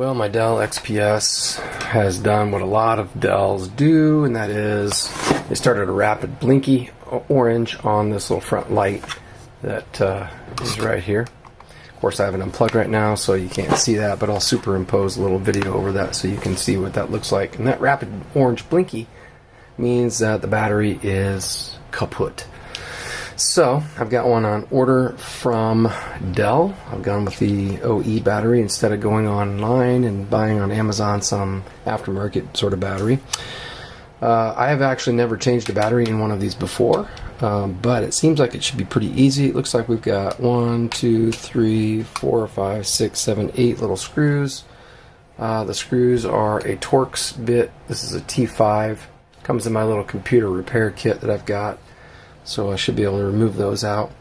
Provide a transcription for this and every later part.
Well, my Dell XPS has done what a lot of Dells do, and that is they started a rapid blinky orange on this little front light that is right here. Of course, I have it unplugged right now, so you can't see that, but I'll superimpose a little video over that so you can see what that looks like. And that rapid orange blinky means that the battery is kaput. So I've got one on order from Dell. I've gone with the OE battery instead of going online and buying on Amazon some aftermarket sort of battery. I have actually never changed a battery in one of these before, but it seems like it should be pretty easy. It looks like we've got 1, 2, 3, 4, 5, 6, 7, 8 little screws. The screws are a Torx bit. This is a T5. Comes in my little computer repair kit that I've got. So I should be able to remove those out.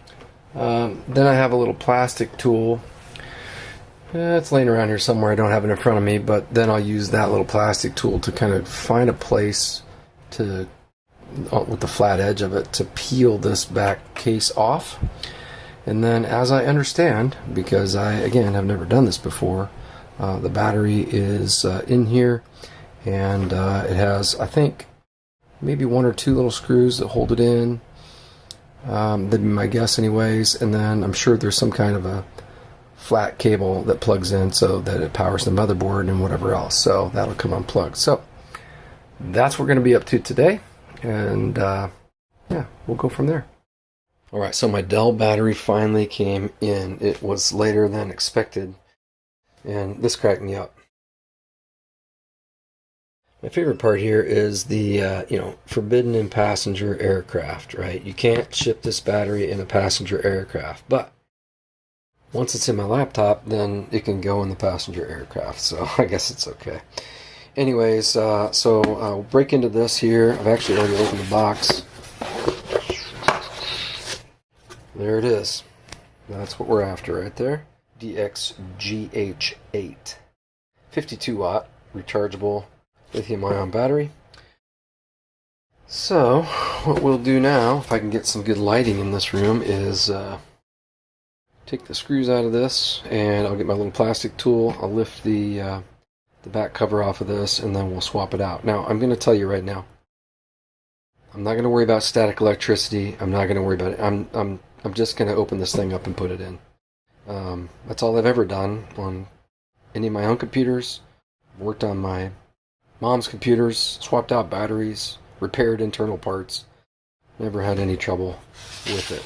Then I have a little plastic tool. It's laying around here somewhere. I don't have it in front of me, but then I'll use that little plastic tool to kind of find a place to, with the flat edge of it, to peel this back case off. And then, as I understand, because I, again, have never done this before, the battery is in here, and it has, I think, maybe 1 or 2 little screws that hold it in. That'd be my guess anyways, and then I'm sure there's some kind of a flat cable that plugs in so that it powers the motherboard and whatever else, so that'll come unplugged. So that's what we're going to be up to today, and yeah, we'll go from there. Alright, so my Dell battery finally came in. It was later than expected, and this cracked me up. My favorite part here is the, forbidden in passenger aircraft, right? You can't ship this battery in a passenger aircraft, but once it's in my laptop, then it can go in the passenger aircraft, so I guess it's okay. Anyways, so I'll break into this here. I've actually already opened the box. There it is. That's what we're after right there. DXGH8. 52 watt, rechargeable lithium-ion battery. So what we'll do now, if I can get some good lighting in this room, is take the screws out of this, and I'll get my little plastic tool. I'll lift the back cover off of this, and then we'll swap it out. Now, I'm going to tell you right now, I'm not going to worry about static electricity. I'm not going to worry about it. I'm just going to open this thing up and put it in. That's all I've ever done on any of my own computers. Worked on my mom's computers, swapped out batteries, repaired internal parts. Never had any trouble with it.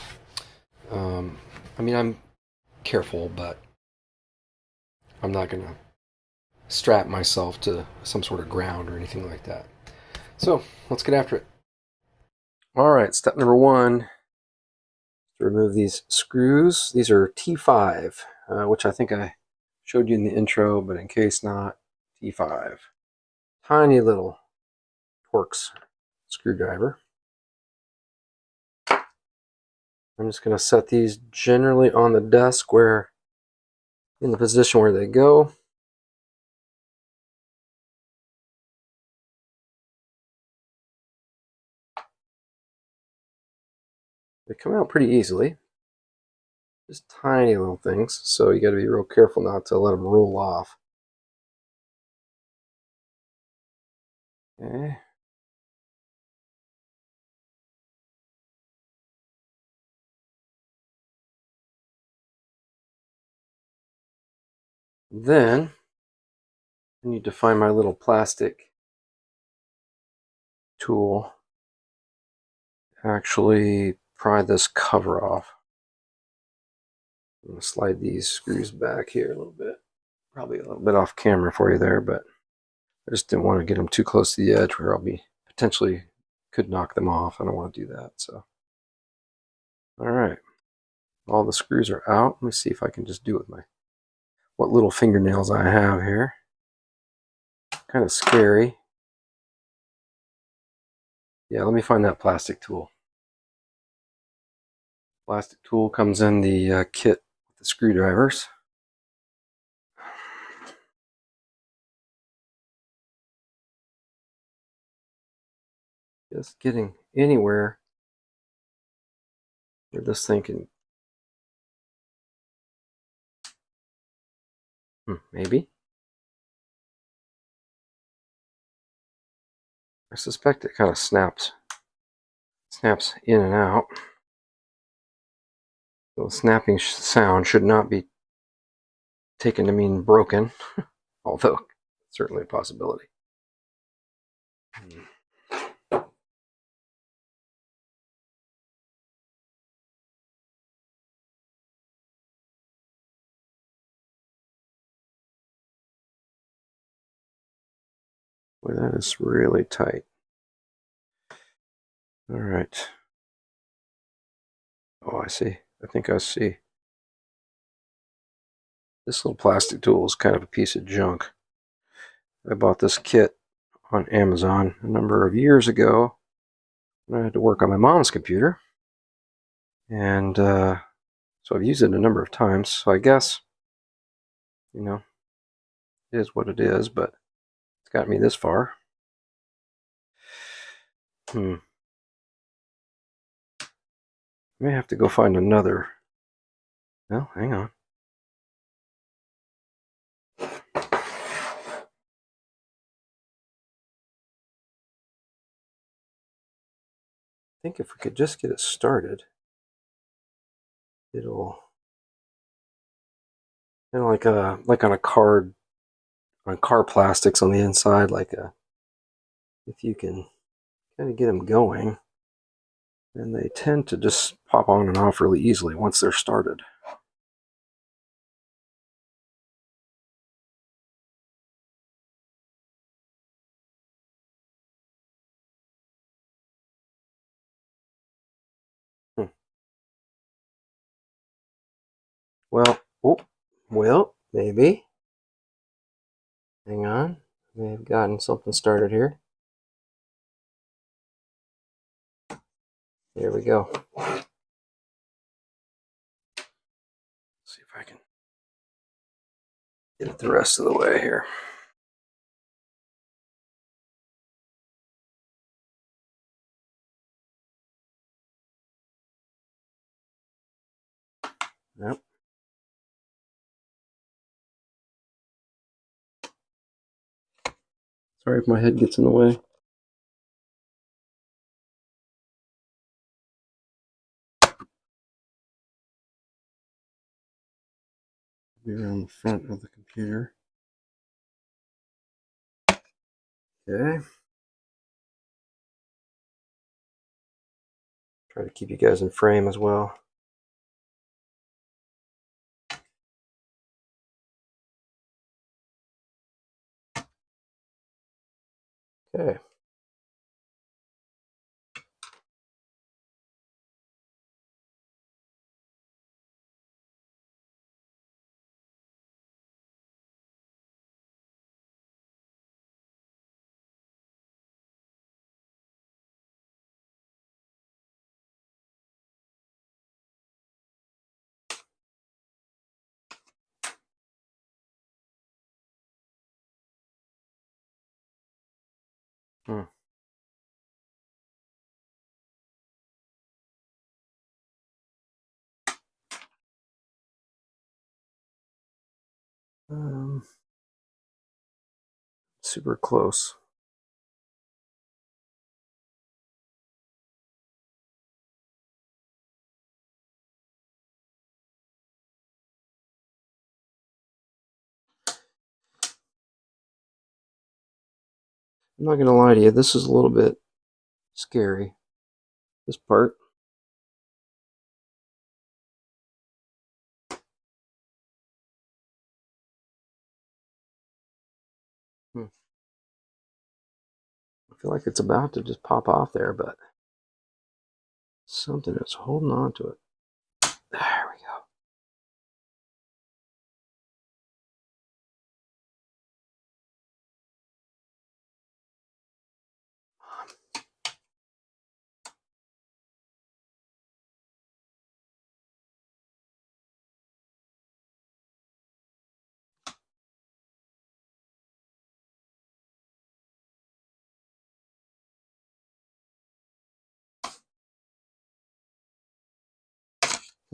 I mean, I'm careful, but I'm not going to strap myself to some sort of ground or anything like that. So, let's get after it. Alright, step number 1, to remove these screws. These are T5, which I think I showed you in the intro, but in case not, T5. Tiny little Torx screwdriver. I'm just going to set these generally on the desk where, in the position where they go. They come out pretty easily. Just tiny little things, so you got to be real careful not to let them roll off. Okay. Then I need to find my little plastic tool to actually pry this cover off. I'm going to slide these screws back here a little bit. Probably a little bit off camera for you there, but I just didn't want to get them too close to the edge where I'll be potentially could knock them off. I don't want to do that. So, all right, all the screws are out. Let me see if I can just do it with what little fingernails I have here. Kind of scary. Yeah, let me find that plastic tool. Plastic tool comes in the kit with the screwdrivers. Just getting anywhere where this thing can, maybe. I suspect it kind of snaps in and out. So the snapping sound should not be taken to mean broken, although certainly a possibility. Boy, that is really tight. All right. Oh, I see. I think I see. This little plastic tool is kind of a piece of junk. I bought this kit on Amazon a number of years ago when I had to work on my mom's computer. And so I've used it a number of times. So I guess, it is what it is, but it's got me this far. May have to go find another. Well, hang on. I think if we could just get it started, it'll like on a card, on car plastics on the inside, if you can kind of get them going, then they tend to just pop on and off really easily once they're started. Well, maybe. Hang on. May have gotten something started here. There we go. Let's see if I can get it the rest of the way here. Yep. Sorry if my head gets in the way. Be around the front of the computer. Okay. Try to keep you guys in frame as well. Okay. Hmm. Super close. I'm not gonna lie to you, this is a little bit scary. This part. I feel like it's about to just pop off there, but something is holding on to it. There we go.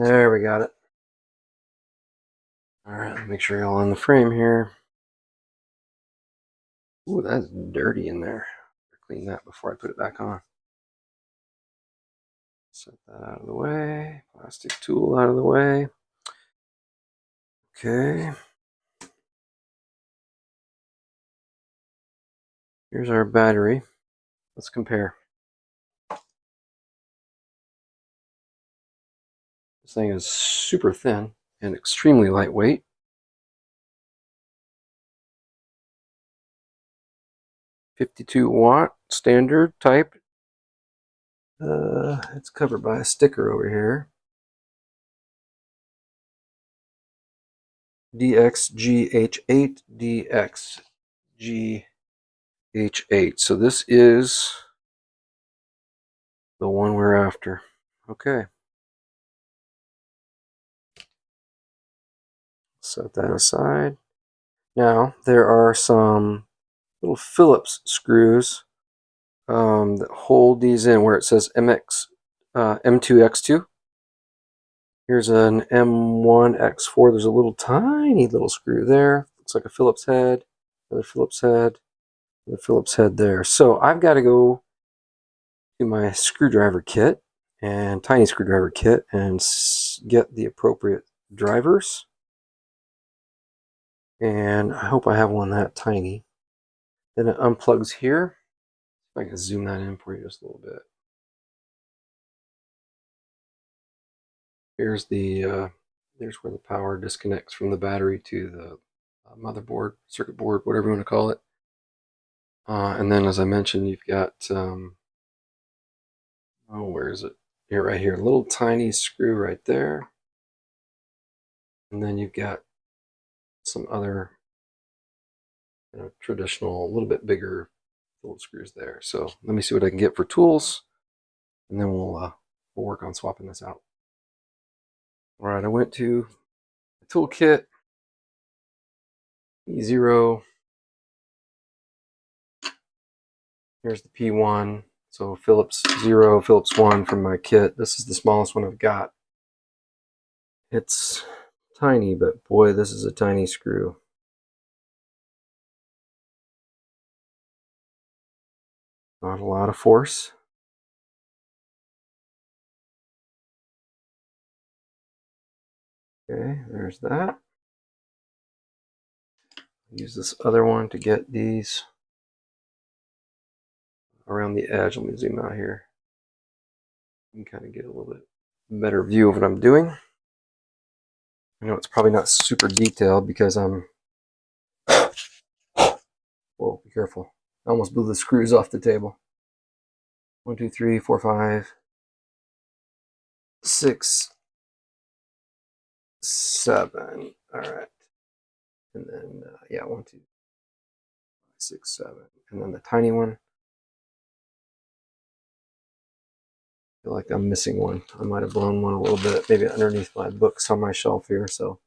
There we got it. All right, make sure you're all in the frame here. Ooh, that's dirty in there. clean that before I put it back on. Set that out of the way. Plastic tool out of the way. Okay. Here's our battery. Let's compare. This thing is super thin and extremely lightweight. 52-watt standard type. It's covered by a sticker over here. DXGH8, DXGH8. So this is the one we're after. Okay. Set that aside. Now, there are some little Phillips screws that hold these in where it says M2X2. Here's an M1X4. There's a little tiny little screw there. Looks like a Phillips head. Another Phillips head. Another Phillips head there. So I've got to go to my screwdriver kit and tiny screwdriver kit and get the appropriate drivers. And I hope I have one that tiny. Then it unplugs here. If I can zoom that in for you just a little bit. Here's the there's where the power disconnects from the battery to the motherboard, circuit board, whatever you want to call it. And then, as I mentioned, you've got where is it? Here, right here, a little tiny screw right there. And then you've got some other traditional, a little bit bigger Phillips screws there. So let me see what I can get for tools, and then we'll work on swapping this out. All right, I went to the toolkit, E0. Here's the P1. So Phillips 0, Phillips 1 from my kit. This is the smallest one I've got. It's tiny, but boy, this is a tiny screw. Not a lot of force. Okay, there's that. Use this other one to get these around the edge. Let me zoom out here. You can kind of get a little bit better view of what I'm doing. I know it's probably not super detailed because I'm... Whoa, be careful. I almost blew the screws off the table. 1, 2, 3, 4, 5, 6, 7. All right. And then, yeah, 1, 2, 5, 6, 7. And then the tiny one. I feel like I'm missing one. I might have blown one a little bit, maybe underneath my books on my shelf here, so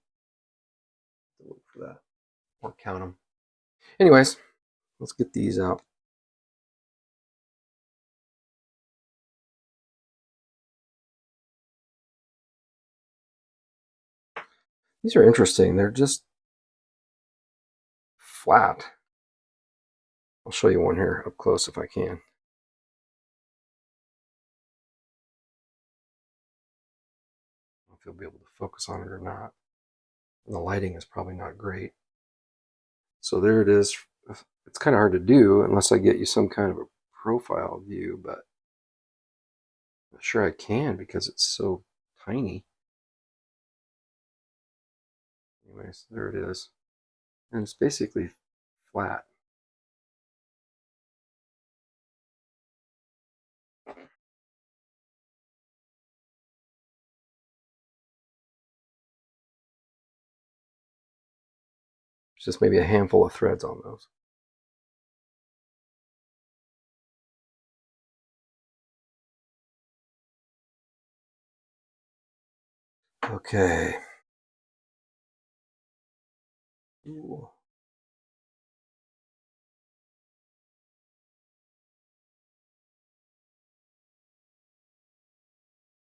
look for that or count them. Anyways, let's get these out. These are interesting. They're just flat. I'll show you one here up close if I can. I don't know if you'll be able to focus on it or not. And the lighting is probably not great. So there it is. It's kind of hard to do unless I get you some kind of a profile view, but I'm not sure I can because it's so tiny. Anyways, there it is. And it's basically flat. It's just maybe a handful of threads on those. Okay. Ooh.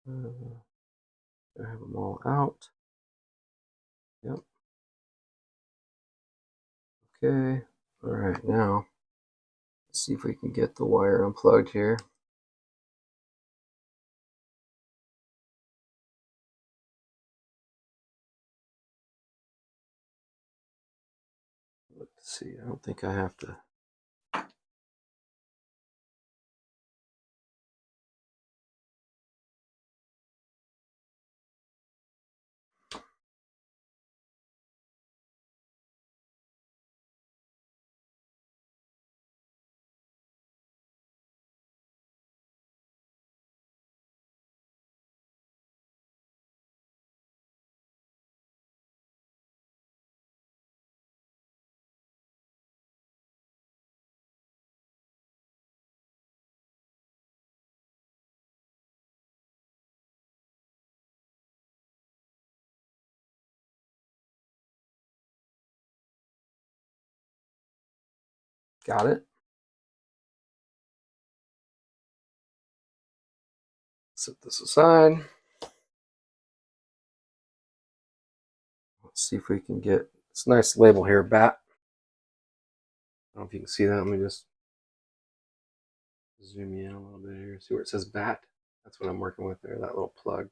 I have them all out. Yep. Okay. All right, now Let's see if we can get the wire unplugged here. Let's see, I don't think I have to. Got it. Set this aside. Let's see if we can get this nice label here, BAT. I don't know if you can see that. Let me just zoom in a little bit here. See where it says BAT? That's what I'm working with there, that little plug.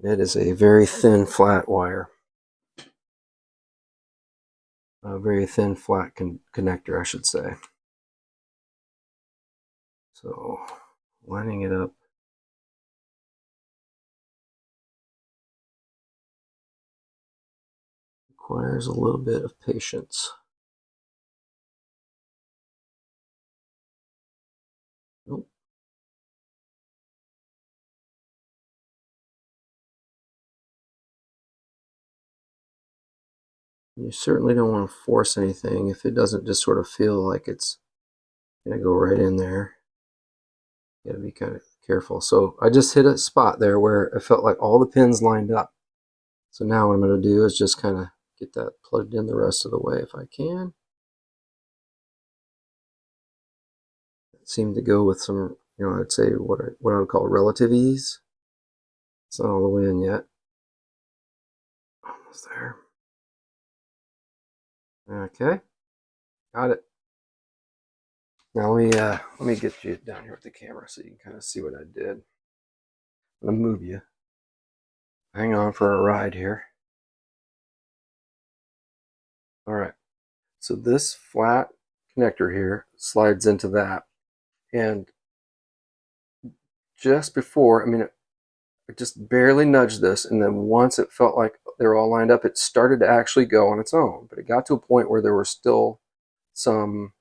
It is a very thin flat wire. A very thin flat connector, I should say. So lining it up. Requires a little bit of patience. Nope. You certainly don't want to force anything if it doesn't just sort of feel like it's going to go right in there. You got to be kind of careful. So I just hit a spot there where it felt like all the pins lined up. So now what I'm going to do is just kind of get that plugged in the rest of the way if I can. It seemed to go with some, I'd say what I would call relative ease. It's not all the way in yet. Almost there. Okay, got it. Now let me get you down here with the camera so you can kind of see what I did. I'm gonna move you. Hang on for a ride here. All right. So this flat connector here slides into that, and just before, I just barely nudged this, and then once it felt like they were all lined up, it started to actually go on its own. But it got to a point where there were still some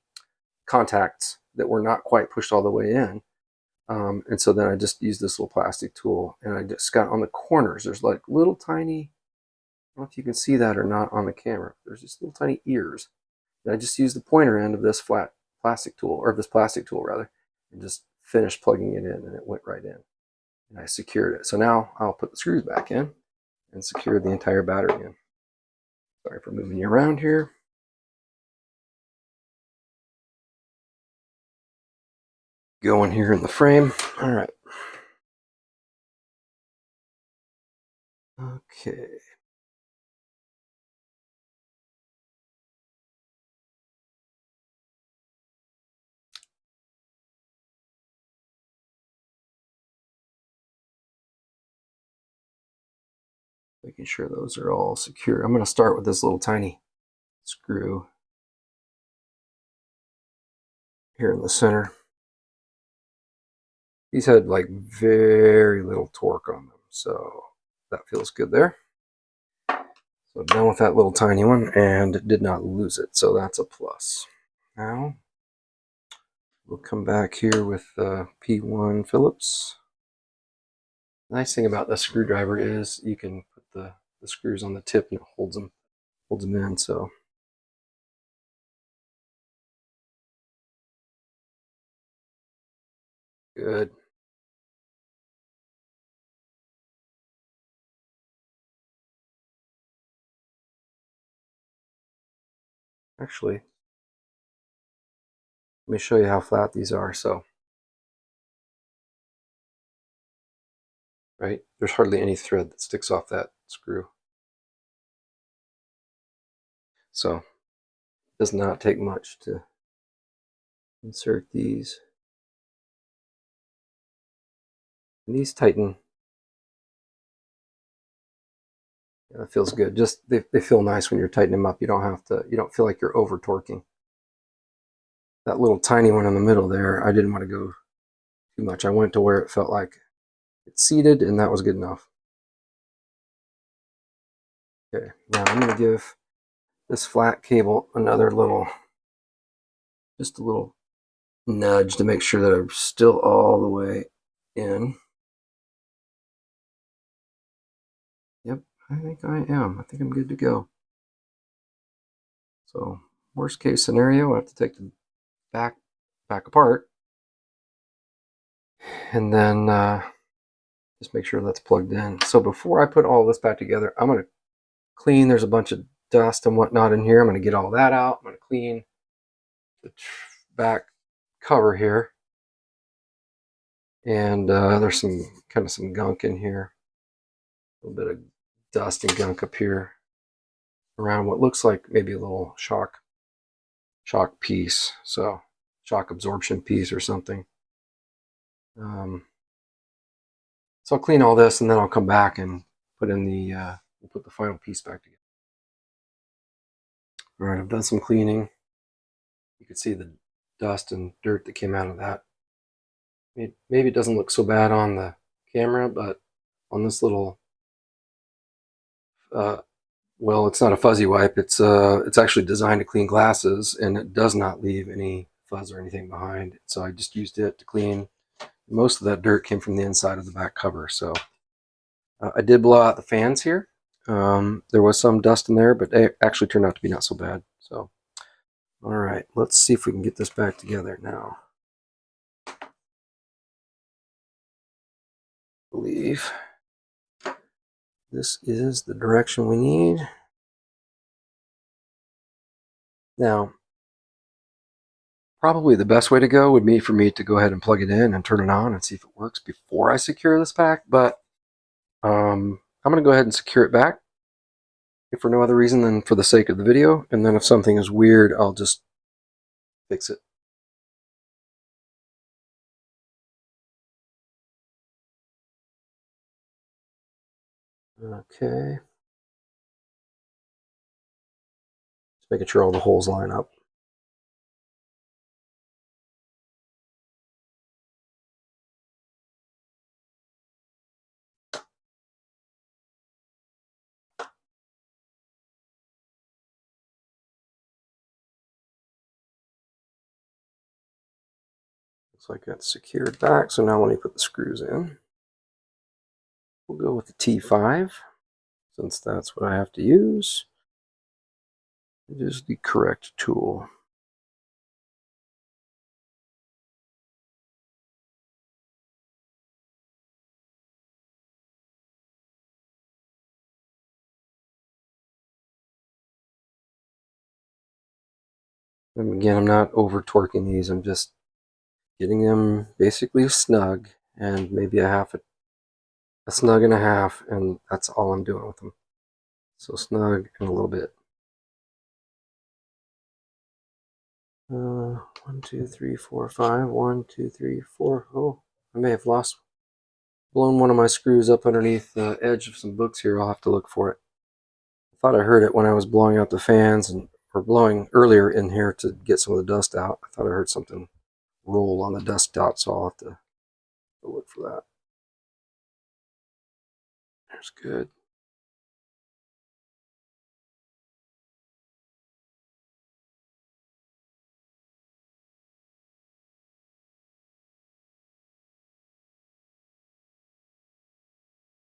contacts that were not quite pushed all the way in. And so then I just used this little plastic tool, and I just got on the corners. There's like little tiny, I don't know if you can see that or not on the camera. There's just little tiny ears. And I just used the pointer end of this flat plastic tool, or this plastic tool rather, and just finished plugging it in, and it went right in. And I secured it. So now I'll put the screws back in and secure the entire battery in. Sorry for moving you around here. Going here in the frame. All right. Okay. Making sure those are all secure. I'm going to start with this little tiny screw here in the center. These had like very little torque on them, so that feels good there. So done with that little tiny one and did not lose it, so that's a plus. Now we'll come back here with P1 Phillips. The nice thing about this screwdriver is you can put the screws on the tip and it holds them in. So good. Actually, let me show you how flat these are. So, right, there's hardly any thread that sticks off that screw. So Does not take much to insert these. And these tighten. Yeah, that feels good. Just they feel nice when you're tightening them up. You don't feel like you're over torquing. That little tiny one in the middle there, I didn't want to go too much. I went to where it felt like it seated, and that was good enough. Okay, now I'm going to give this flat cable another little, just a little nudge to make sure that I'm still all the way in. Yep, I think I am. I think I'm good to go. So worst case scenario, I have to take the back apart, and then just make sure that's plugged in. So before I put all this back together, I'm going to clean. There's a bunch of dust and whatnot in here. I'm going to get all that out. I'm going to clean the back cover here, and there's some gunk in here, a little bit of dust and gunk up here around what looks like maybe a little shock piece, so shock absorption piece or something. So I'll clean all this, and then I'll come back and put in we'll put the final piece back together. All right, I've done some cleaning. You can see the dust and dirt that came out of that. Maybe it doesn't look so bad on the camera, but on this little, well, it's not a fuzzy wipe. It's actually designed to clean glasses, and it does not leave any fuzz or anything behind. So I just used it to clean. Most of that dirt came from the inside of the back cover. So I did blow out the fans here. There was some dust in there, but it actually turned out to be not so bad. So, all right, let's see if we can get this back together now. I believe this is the direction we need. Now, probably the best way to go would be for me to go ahead and plug it in and turn it on and see if it works before I secure this back, but I'm going to go ahead and secure it back, if for no other reason than for the sake of the video, and then if something is weird, I'll just fix it. Okay. Just making sure all the holes line up. Looks like that's secured back, so now let me put the screws in. We'll go with the T5, since that's what I have to use. It is the correct tool. And again, I'm not over torquing these, I'm just getting them basically snug, and maybe a snug and a half, and that's all I'm doing with them. So snug and a little bit. 1, 2, 3, 4, 5. 1, 2, 3, 4. Oh, I may have blown one of my screws up underneath the edge of some books here. I'll have to look for it. I thought I heard it when I was blowing out the fans or blowing earlier in here to get some of the dust out. I thought I heard something roll on the dust out, so I'll have to look for that. There's good.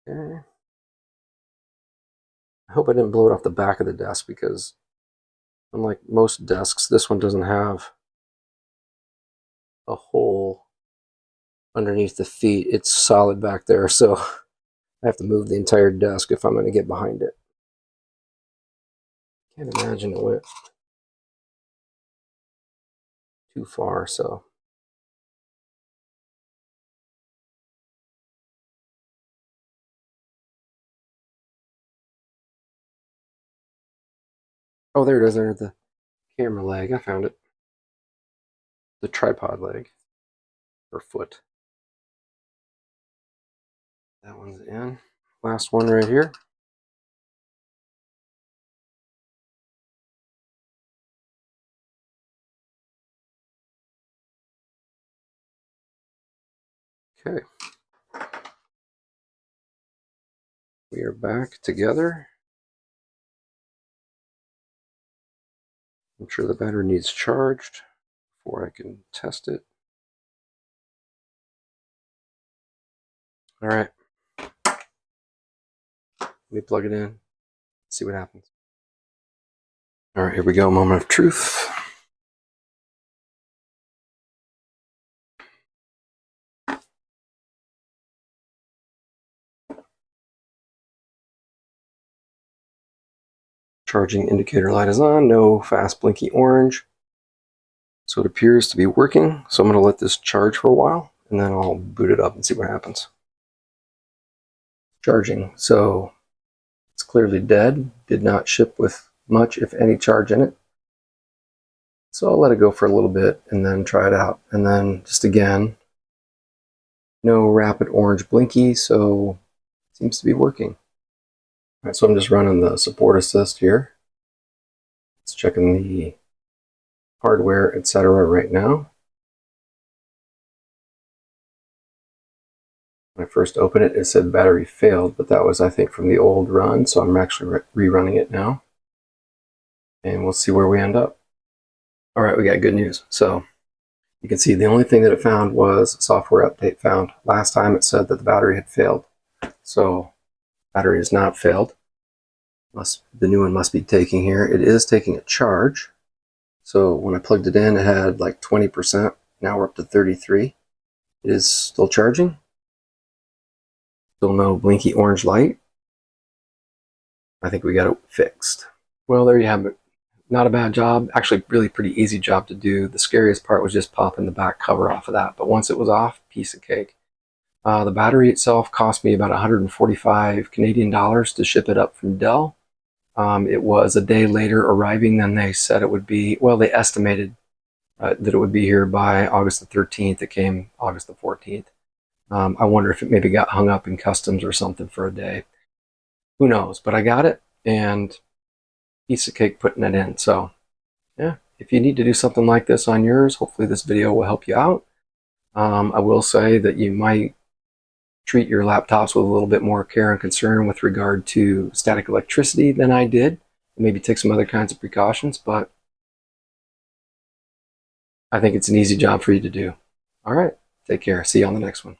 Okay. I hope I didn't blow it off the back of the desk, because unlike most desks, this one doesn't have a hole underneath the feet. It's solid back there, so I have to move the entire desk if I'm going to get behind it. Can't imagine it went too far, so. Oh, there it is. There, the camera leg. I found it. The tripod leg or foot. That one's in. Last one right here. Okay. We are back together. I'm sure the battery needs charged before I can test it. All right. Let me plug it in, see what happens. All right, here we go, moment of truth. Charging indicator light is on, no fast blinky orange. So it appears to be working. So I'm going to let this charge for a while and then I'll boot it up and see what happens. Charging. So it's clearly dead. Did not ship with much, if any, charge in it. So I'll let it go for a little bit and then try it out. And then just again, no rapid orange blinky, so it seems to be working. All right, so I'm just running the support assist here. It's checking the hardware, etc. right now. When I first opened it, it said battery failed, but that was, I think, from the old run, so I'm actually rerunning it now. And we'll see where we end up. All right, we got good news. So you can see the only thing that it found was a software update found. Last time it said that the battery had failed. So battery has not failed. The new one must be taking here. It is taking a charge. So when I plugged it in, it had like 20%. Now we're up to 33. It is still charging. Still no blinky orange light. I think we got it fixed. Well, there you have it. Not a bad job. Actually, really pretty easy job to do. The scariest part was just popping the back cover off of that. But once it was off, piece of cake. The battery itself cost me about 145 Canadian dollars to ship it up from Dell. It was a day later arriving than they said it would be. Well, they estimated that it would be here by August the 13th. It came August the 14th. I wonder if it maybe got hung up in customs or something for a day. Who knows? But I got it, and piece of cake putting it in. So yeah, if you need to do something like this on yours, hopefully this video will help you out. I will say that you might treat your laptops with a little bit more care and concern with regard to static electricity than I did. Maybe take some other kinds of precautions, but I think it's an easy job for you to do. All right, take care. See you on the next one.